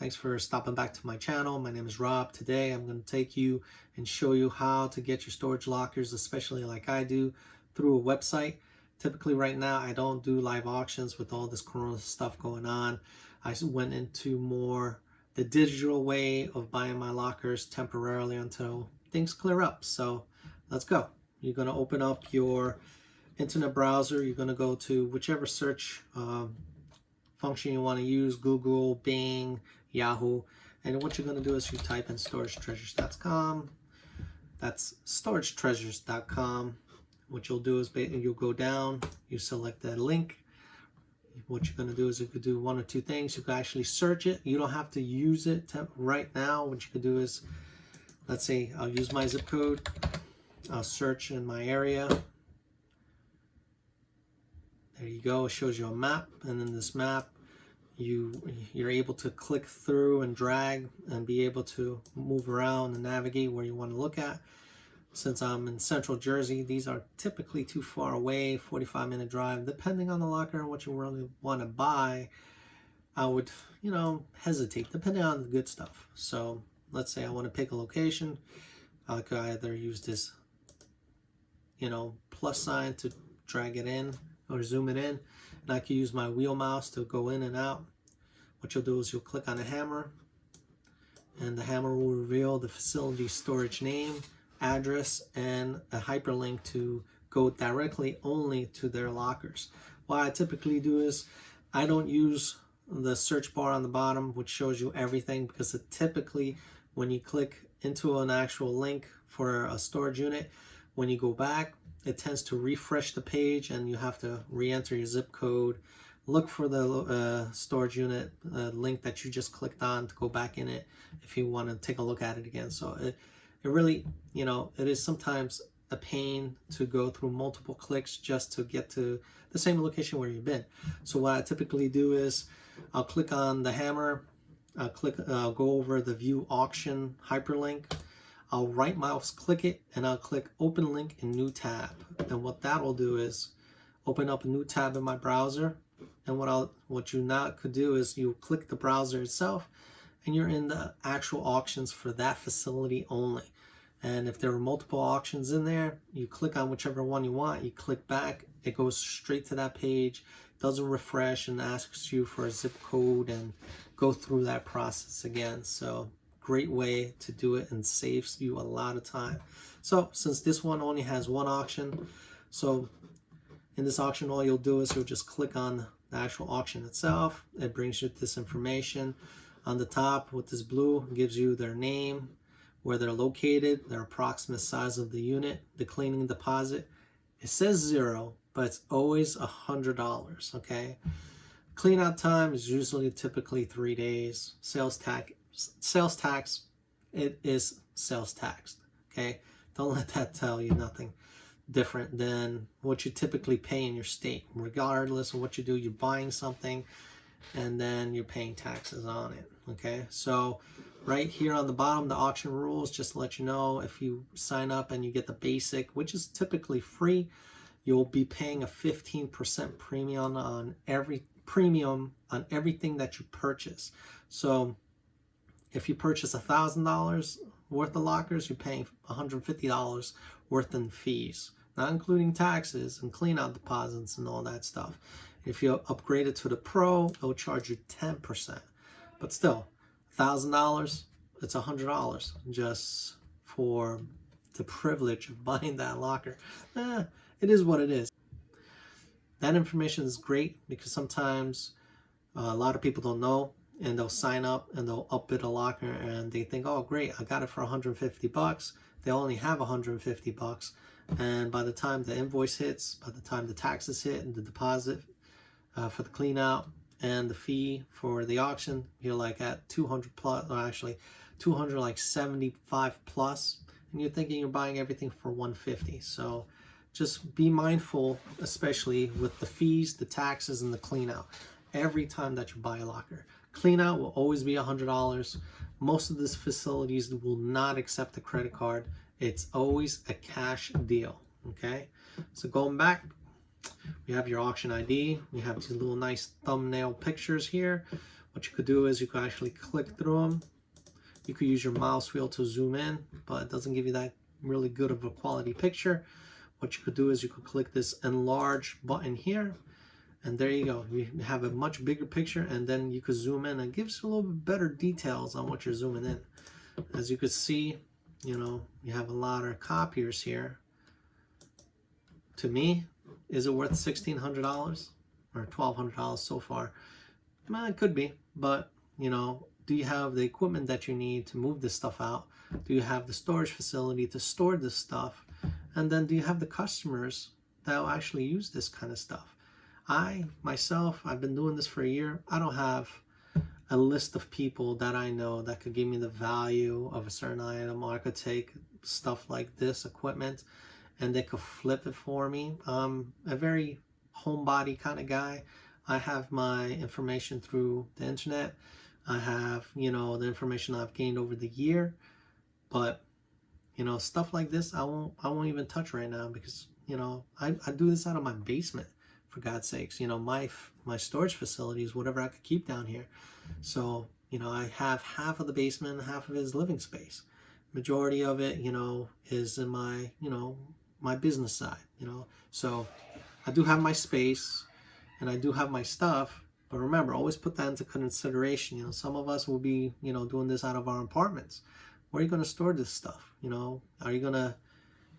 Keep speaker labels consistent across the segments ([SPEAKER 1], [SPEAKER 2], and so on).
[SPEAKER 1] Thanks for stopping back to my channel. My name is Rob. Today I'm going to take you and show you how to get your storage lockers, especially like I do, through a website. Typically right now I don't do live auctions with all this corona stuff going on. I went into more the digital way of buying my lockers temporarily until things clear up. So let's go. You're going to open up your internet browser. You're going to go to whichever search function you want to use, Google, Bing, Yahoo, and what you're going to do is you type in storagetreasures.com. That's storagetreasures.com. What you'll do is you'll go down, you select that link. What you're going to do is you could do one or two things. You can actually search it. You don't have to use it right now. What you could do is, let's say I'll use my zip code. I'll search in my area. There you go. It shows you a map, and in this map you're able to click through and drag and be able to move around and navigate where you want to look at. Since I'm in central Jersey, these are typically too far away, 45-minute drive. Depending on the locker and what you really want to buy, I would, hesitate, depending on the good stuff. So let's say I want to pick a location. I could either use this, plus sign to drag it in or zoom it in, and I can use my wheel mouse to go in and out. What you'll do is you'll click on the hammer, and the hammer will reveal the facility storage name, address, and a hyperlink to go directly only to their lockers. What I typically do is I don't use the search bar on the bottom, which shows you everything, because it typically, when you click into an actual link for a storage unit, when you go back, it tends to refresh the page and you have to re-enter your zip code, look for the storage unit link that you just clicked on to go back in it if you want to take a look at it again. So it really, it is sometimes a pain to go through multiple clicks just to get to the same location where you've been. So what I typically do is I'll click on the hammer, I'll go over the view auction hyperlink, I'll right mouse click it, and I'll click open link in new tab. And what that will do is open up a new tab in my browser. And what you now could do is you click the browser itself, and you're in the actual auctions for that facility only. And if there are multiple auctions in there, you click on whichever one you want, you click back, it goes straight to that page, doesn't refresh and asks you for a zip code and go through that process again. So great way to do it and saves you a lot of time. So since this one only has one auction, so in this auction all you'll do is you'll just click on the actual auction itself. It brings you this information. On the top with this blue, it gives you their name, where they're located, their approximate size of the unit, the cleaning deposit. It says 0, but it's always $100, okay? Clean out time is usually typically 3 days. Sales tax, it is sales tax, okay? Don't let that tell you nothing different than what you typically pay in your state. Regardless of what you do, you're buying something and then you're paying taxes on it, okay? So right here on the bottom, the auction rules, just to let you know, if you sign up and you get the basic, which is typically free, you'll be paying a 15% premium on everything that you purchase. So if you purchase $1,000 worth of lockers, you're paying $150 worth in fees, not including taxes and clean out deposits and all that stuff. If you upgrade it to the Pro, it'll charge you 10%. But still, $1,000, it's $100 just for the privilege of buying that locker. It is what it is. That information is great because sometimes a lot of people don't know, and they'll sign up and they'll upbid a locker and they think, oh great, I got it for $150. They only have $150, and by the time the invoice hits, by the time the taxes hit and the deposit for the clean out and the fee for the auction, you're like at 200 plus, or actually 200, like 75 plus, and you're thinking you're buying everything for 150. So just be mindful, especially with the fees, the taxes, and the clean out every time that you buy a locker. Clean out will always be $100. Most of these facilities will not accept a credit card. It's always a cash deal, okay? So going back, we have your auction ID. We have these little nice thumbnail pictures here. What you could do is you could actually click through them. You could use your mouse wheel to zoom in, but it doesn't give you that really good of a quality picture. What you could do is you could click this enlarge button here, and there you go. You have a much bigger picture, and then you could zoom in and it gives you a little bit better details on what you're zooming in. As you could see, you know, you have a lot of copiers here. To me, is it worth $1,600 or $1,200 so far? Well, it could be, but you know, do you have the equipment that you need to move this stuff out? Do you have the storage facility to store this stuff? And then do you have the customers that will actually use this kind of stuff? Myself, I've been doing this for a year. I don't have a list of people that I know that could give me the value of a certain item, or I could take stuff like this equipment and they could flip it for me. I'm a very homebody kind of guy. I have my information through the internet. I have, you know, the information I've gained over the year, but you know, stuff like this I won't even touch right now, because you know, I do this out of my basement, for God's sakes. You know, my storage facility is whatever I could keep down here. So you know, I have half of the basement, half of it is living space. Majority of it, you know, is in my, you know, my business side, you know. So I do have my space and I do have my stuff, but remember, always put that into consideration. You know, some of us will be, you know, doing this out of our apartments. Where are you going to store this stuff? You know, are you going to,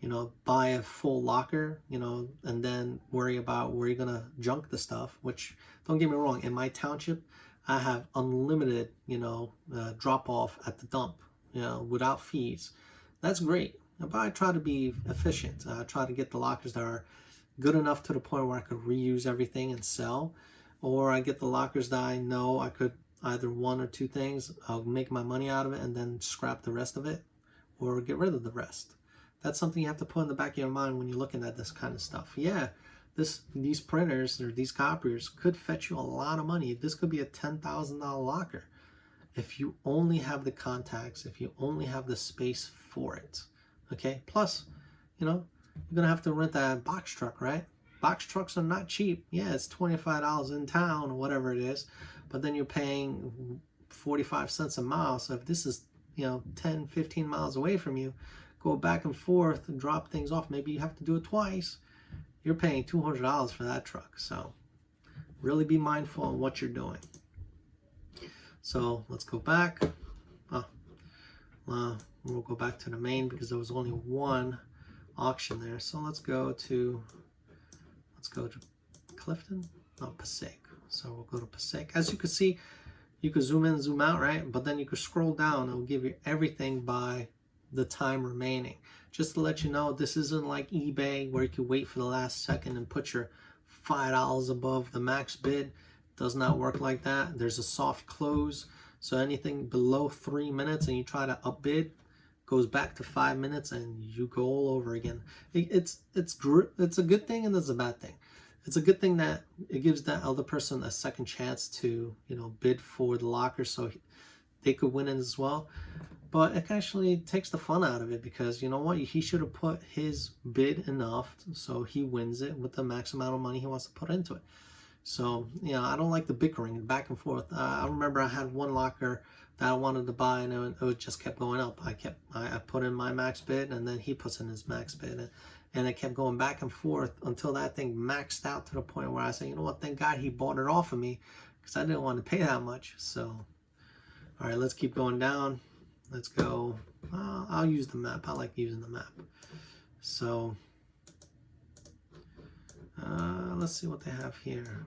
[SPEAKER 1] you know, buy a full locker, you know, and then worry about where you're going to junk the stuff? Which, don't get me wrong, in my township, I have unlimited, you know, drop off at the dump, you know, without fees. That's great. But I try to be efficient. I try to get the lockers that are good enough to the point where I could reuse everything and sell, or I get the lockers that I know I could either one or two things, I'll make my money out of it and then scrap the rest of it, or get rid of the rest. That's something you have to put in the back of your mind when you're looking at this kind of stuff. Yeah, these printers or these copiers could fetch you a lot of money. This could be a $10,000 locker if you only have the contacts, if you only have the space for it. Okay, plus, you know, you're gonna have to rent that box truck, right? Box trucks are not cheap. Yeah, it's $25 in town or whatever it is, but then you're paying 45 cents a mile. So if this is, you know, 10, 15 miles away from you, go back and forth and drop things off. Maybe you have to do it twice. You're paying $200 for that truck. So really be mindful on what you're doing. So let's go back. We'll go back to the main because there was only one auction there. So let's go to Clifton, no, Passaic. So we'll go to Passaic. As you can see, you could zoom in, zoom out, right? But then you could scroll down. It'll give you everything by the time remaining. Just to let you know, this isn't like eBay where you can wait for the last second and put your $5 above the max bid. Does not work like that. There's a soft close. So anything below 3 minutes and you try to upbid, goes back to 5 minutes and you go all over again. It's a good thing and it's a bad thing. It's a good thing that it gives that other person a second chance to, you know, bid for the locker so they could win it as well. But it actually takes the fun out of it, because you know what, he should have put his bid enough so he wins it with the max amount of money he wants to put into it. So, you know, I don't like the bickering back and forth. I remember I had one locker that I wanted to buy and it just kept going up. I put in my max bid and then he puts in his max bid, and it kept going back and forth until that thing maxed out to the point where I said, you know what, thank God he bought it off of me, because I didn't want to pay that much. So, all right, let's keep going down. Let's go. I'll use the map. I like using the map. So, let's see what they have here.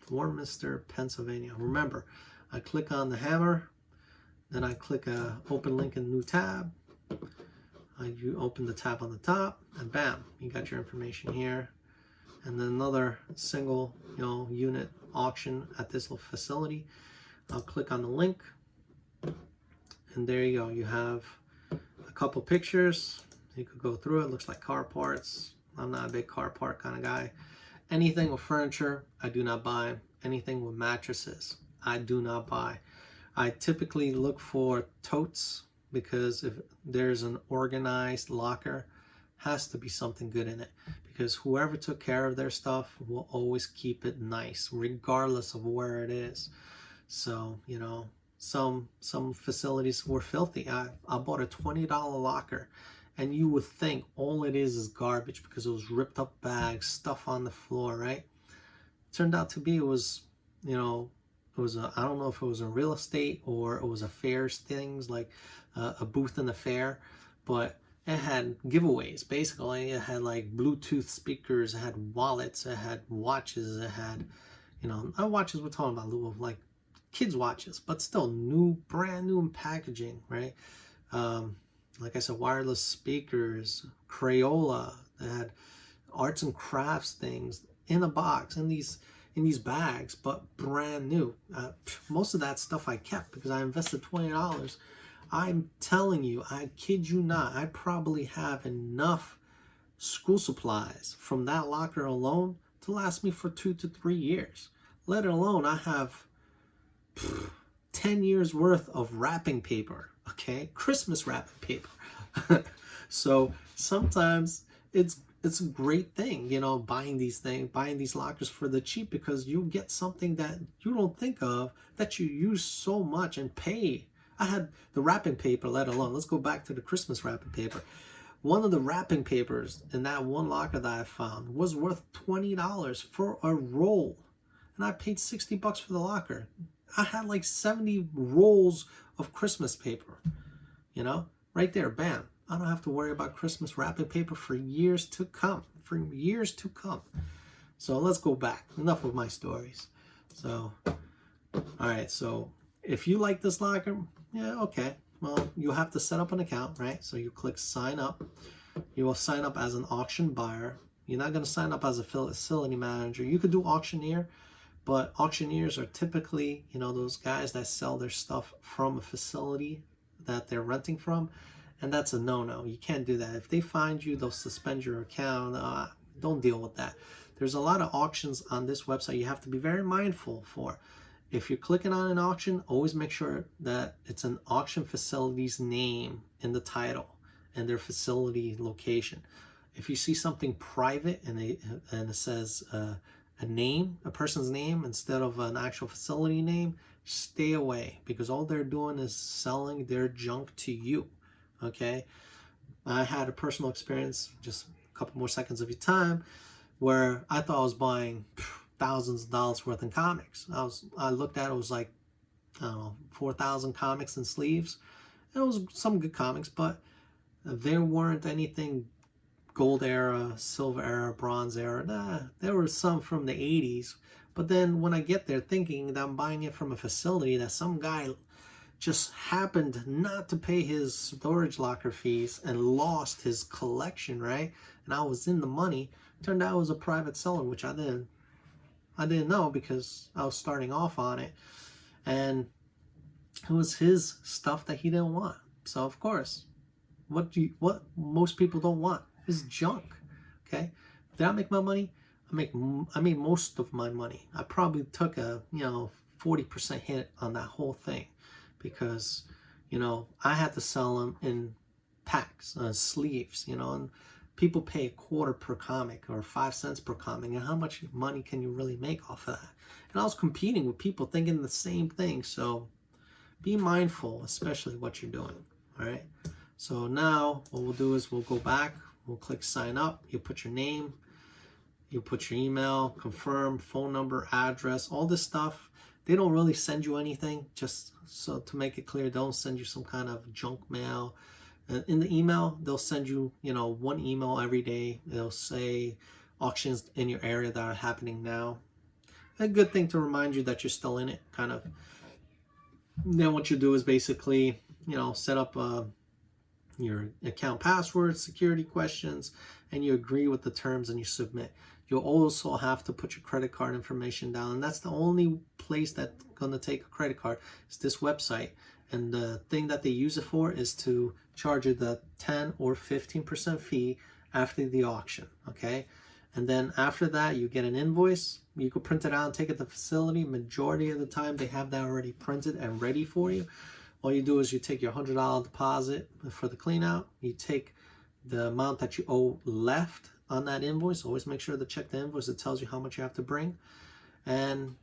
[SPEAKER 1] Warminster, Pennsylvania. Remember, I click on the hammer, then I click open link in new tab. You open the tab on the top, and bam, you got your information here. And then another single, you know, unit auction at this little facility. I'll click on the link, and there you go. You have a couple pictures. You could go through it. Looks like car parts. I'm not a big car part kind of guy. Anything with furniture, I do not buy. Anything with mattresses, I do not buy. I typically look for totes, because if there's an organized locker, has to be something good in it, because whoever took care of their stuff will always keep it nice regardless of where it is. So, you know, some facilities were filthy. I bought a $20 locker, and you would think all it is garbage because it was ripped up bags, stuff on the floor, right? Turned out to be, it was, you know, it was I don't know if it was a real estate or it was a fairs things, like a booth in the fair, but it had giveaways. Basically, it had like Bluetooth speakers, it had wallets, it had watches, it had, you know, not watches we're talking about, little like kids watches, but still new, brand new in packaging, right? Like I said, wireless speakers, Crayola, they had arts and crafts things in a box, in these bags, but brand new. Most of that stuff I kept because I invested $20. I'm telling you, I kid you not, I probably have enough school supplies from that locker alone to last me for 2 to 3 years. Let alone I have 10 years worth of wrapping paper, okay? Christmas wrapping paper. So sometimes it's a great thing, you know, buying these lockers for the cheap, because you get something that you don't think of, that you use so much and pay. I had the wrapping paper, let alone, let's go back to the Christmas wrapping paper. One of the wrapping papers in that one locker that I found was worth $20 for a roll, and I paid $60 for the locker. I had like 70 rolls of Christmas paper, you know, right there, bam. I don't have to worry about Christmas wrapping paper for years to come, So let's go back. Enough of my stories. So, all right. So if you like this locker, yeah, okay. Well, you'll have to set up an account, right? So you click sign up. You will sign up as an auction buyer. You're not going to sign up as a facility manager. You could do auctioneer, but auctioneers are typically, you know, those guys that sell their stuff from a facility that they're renting from. And that's a no-no. You can't do that. If they find you, they'll suspend your account. Don't deal with that. There's a lot of auctions on this website you have to be very mindful for. If you're clicking on an auction, always make sure that it's an auction facility's name in the title and their facility location. If you see something private and it says a name, a person's name, instead of an actual facility name, stay away, because all they're doing is selling their junk to you. Okay, I had a personal experience, just a couple more seconds of your time, where I thought I was buying thousands of dollars worth in comics. I looked at it, was like, I don't know, 4,000 comics and sleeves. And it was some good comics, but there weren't anything gold era, silver era, bronze era. Nah, there were some from the 80s. But then when I get there thinking that I'm buying it from a facility that some guy just happened not to pay his storage locker fees and lost his collection, right? And I was in the money. Turned out it was a private seller, which I didn't know because I was starting off on it. And it was his stuff that he didn't want. So of course, what most people don't want is junk. Okay? Did I make my money? I made most of my money. I probably took a 40% hit on that whole thing, because I had to sell them in packs, sleeves, and people pay $0.25 per comic or 5 cents per comic, and how much money can you really make off of that? And I was competing with people thinking the same thing. So be mindful, especially what you're doing. All right, so now what we'll do is we'll go back, we'll click sign up. You put your name, you put your email, confirm, phone number, address, all this stuff. They don't really send you anything, just so to make it clear, don't send you some kind of junk mail. In the email, they'll send you, one email every day. They'll say auctions in your area that are happening now. A good thing to remind you that you're still in it, kind of. Then what you do is basically, set up your account password, security questions, and you agree with the terms and you submit. You'll also have to put your credit card information down, and that's the only place that's going to take a credit card is this website. And the thing that they use it for is to charge you the 10 or 15% fee after the auction, okay? And then after that, you get an invoice. You can print it out and take it to the facility. Majority of the time, they have that already printed and ready for you. All you do is you take your $100 deposit for the clean out. You take the amount that you owe left on that invoice. Always make sure to check the invoice. It tells you how much you have to bring. And,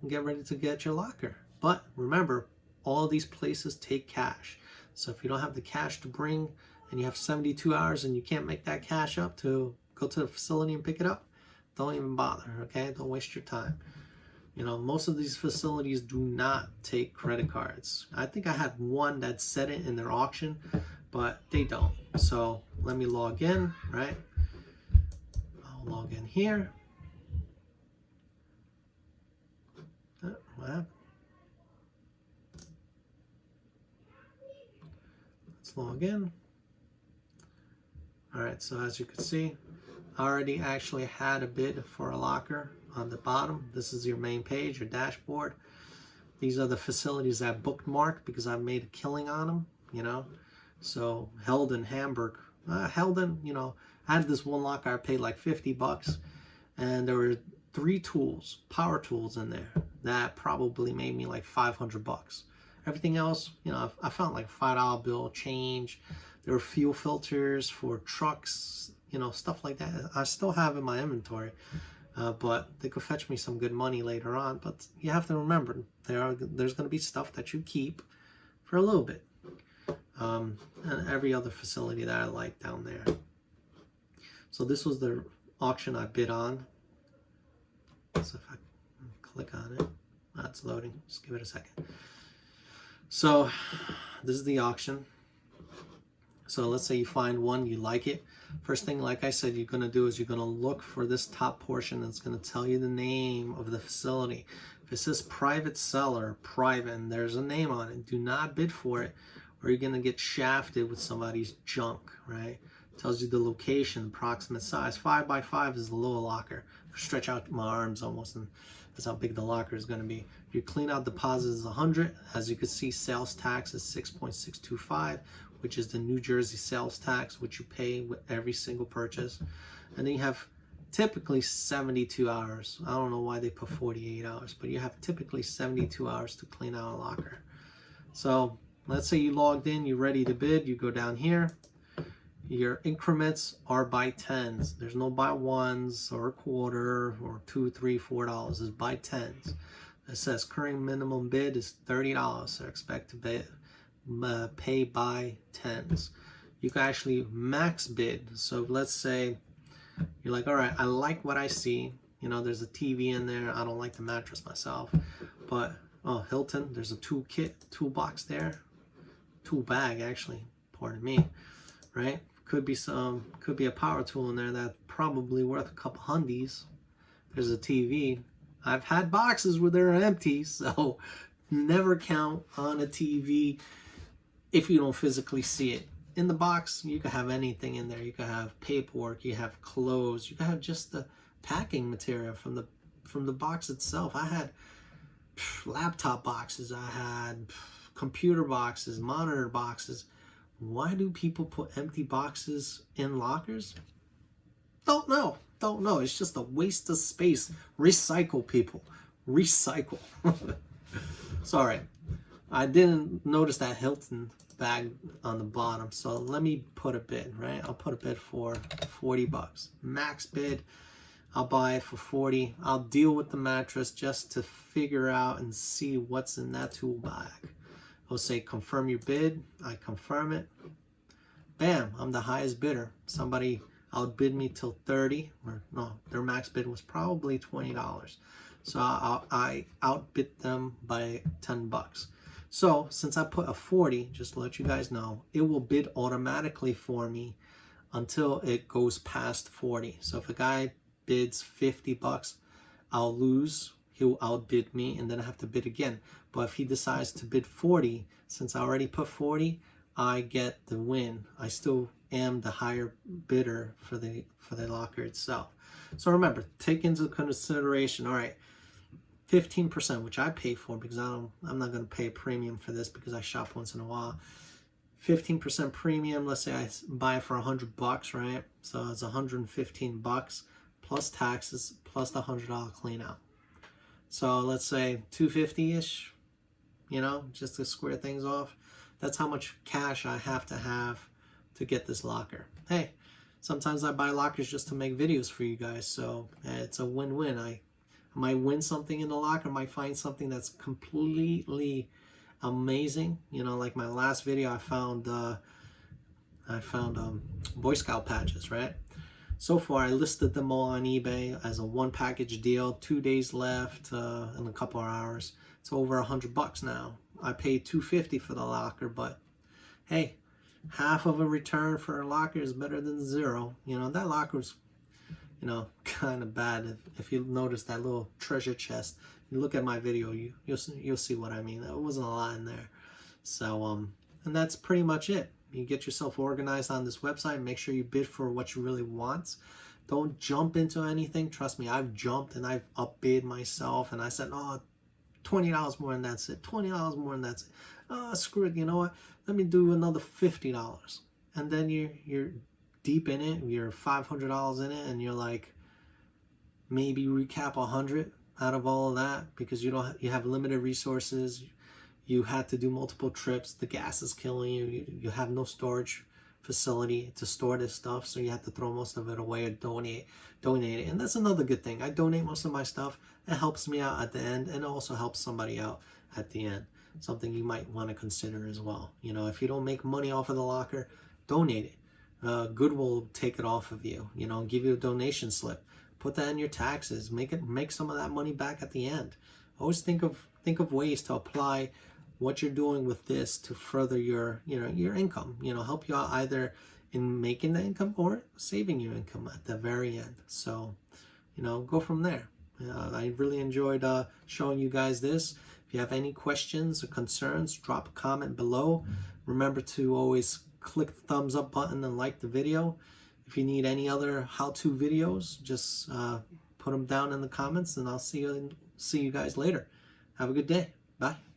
[SPEAKER 1] get ready to get your locker. But remember, all these places take cash. So if you don't have the cash to bring and you have 72 hours and you can't make that cash up to go to the facility and pick it up, don't even bother, okay? Don't waste your time. You know, most of these facilities do not take credit cards. I think I had one that said it in their auction, but they don't. So let me log in, right? I'll log in here. What happened? Let's log in. All right, so as you can see, I already actually had a bid for a locker on the bottom. This is your main page, your dashboard. These are the facilities I bookmarked because I've made a killing on them, you know. So Helden, Hamburg, Helden, you know, I had this one locker I paid like 50 bucks, and there were 3 tools, power tools in there that probably made me like 500 bucks. Everything else, you know, I found like a $5 bill, change. There were fuel filters for trucks, you know, stuff like that. I still have in my inventory, but they could fetch me some good money later on. But you have to remember, there's going to be stuff that you keep for a little bit. And every other facility that I like down there. So this was the auction I bid on. So if I click on it, that's loading. Just give it a second. So this is the auction. So let's say you find one, you like it. First thing, like I said, you're going to do is you're going to look for this top portion that's going to tell you the name of the facility. If it says private seller, private, and there's a name on it, do not bid for it, or you're going to get shafted with somebody's junk, right? It tells you the location, approximate size. 5x5 is the little locker. Stretch out my arms almost, and that's how big the locker is going to be. Your clean out deposit is 100. As you can see, sales tax is 6.625, which is the New Jersey sales tax, which you pay with every single purchase. And then you have typically 72 hours. I don't know why they put 48 hours, but you have typically 72 hours to clean out a locker. So let's say you logged in, you're ready to bid, you go down here. Your increments are by tens. There's no by ones or a quarter or $2, $3, $4. It's by tens. It says current minimum bid is $30, so expect to pay by tens. You can actually max bid. So let's say you're like, all right, I like what I see. You know, there's a TV in there. I don't like the mattress myself, but oh, Hilton, there's a toolbox there, tool bag actually. Pardon me, right? Could be a power tool in there that's probably worth a couple hundies. There's a TV. I've had boxes where they're empty, so never count on a TV if you don't physically see it. In the box, you can have anything in there. You can have paperwork, you have clothes, you can have just the packing material from the box itself. I had laptop boxes, I had computer boxes, monitor boxes. Why do people put empty boxes in lockers? Don't know. It's just a waste of space. Recycle, people. Recycle. Sorry. I didn't notice that Hilton bag on the bottom. So let me put a bid, right? I'll put a bid for 40 bucks. Max bid. I'll buy it for 40. I'll deal with the mattress just to figure out and see what's in that tool bag. It'll say confirm your bid. I confirm it. Bam, I'm the highest bidder. Somebody outbid me till 30, or no, their max bid was probably $20. So I outbid them by 10 bucks. So since I put a 40, just to let you guys know, it will bid automatically for me until it goes past 40. So if a guy bids 50 bucks, I'll lose. He'll outbid me, and then I have to bid again. But if he decides to bid 40, since I already put 40, I get the win. I still am the higher bidder for the locker itself. So remember, take into consideration, all right, 15%, which I pay for because I'm not going to pay a premium for this because I shop once in a while. 15% premium, let's say I buy it for 100 bucks, right? So it's 115 bucks plus taxes plus the $100 clean out. So let's say 250-ish, you know, just to square things off. That's how much cash I have to get this locker. Hey, sometimes I buy lockers just to make videos for you guys, so it's a win-win. I'm might win something in the locker, might find something that's completely amazing. You know, like my last video, I found Boy Scout patches, right? So far, I listed them all on eBay as a one package deal. 2 days left in a couple of hours. It's over $100 now. I paid $250 for the locker, but hey, half of a return for a locker is better than zero. You know, that locker's, you know, kind of bad. If you notice that little treasure chest, you look at my video, you'll see what I mean. There wasn't a lot in there. So, and that's pretty much it. You get yourself organized on this website. Make sure you bid for what you really want. Don't jump into anything. Trust me, I've jumped and I've upbid myself, and I said, oh, $20 more and that's it. $20 more and that's it. Oh, screw it. You know what? Let me do another $50. And then you're deep in it. You're $500 in it, and you're like, maybe recap 100 out of all of that because you have limited resources. You had to do multiple trips. The gas is killing you. You have no storage facility to store this stuff, so you have to throw most of it away or donate it. And that's another good thing. I donate most of my stuff. It helps me out at the end, and it also helps somebody out at the end. Something you might want to consider as well. You know, if you don't make money off of the locker, donate it. Goodwill will take it off of you. You know, give you a donation slip. Put that in your taxes. Make some of that money back at the end. Always think of ways to apply what you're doing with this to further your income, help you out either in making the income or saving your income at the very end. So, go from there. I really enjoyed showing you guys this. If you have any questions or concerns, drop a comment below. Remember to always click the thumbs up button and like the video. If you need any other how-to videos, just put them down in the comments, and I'll see you guys later. Have a good day. Bye.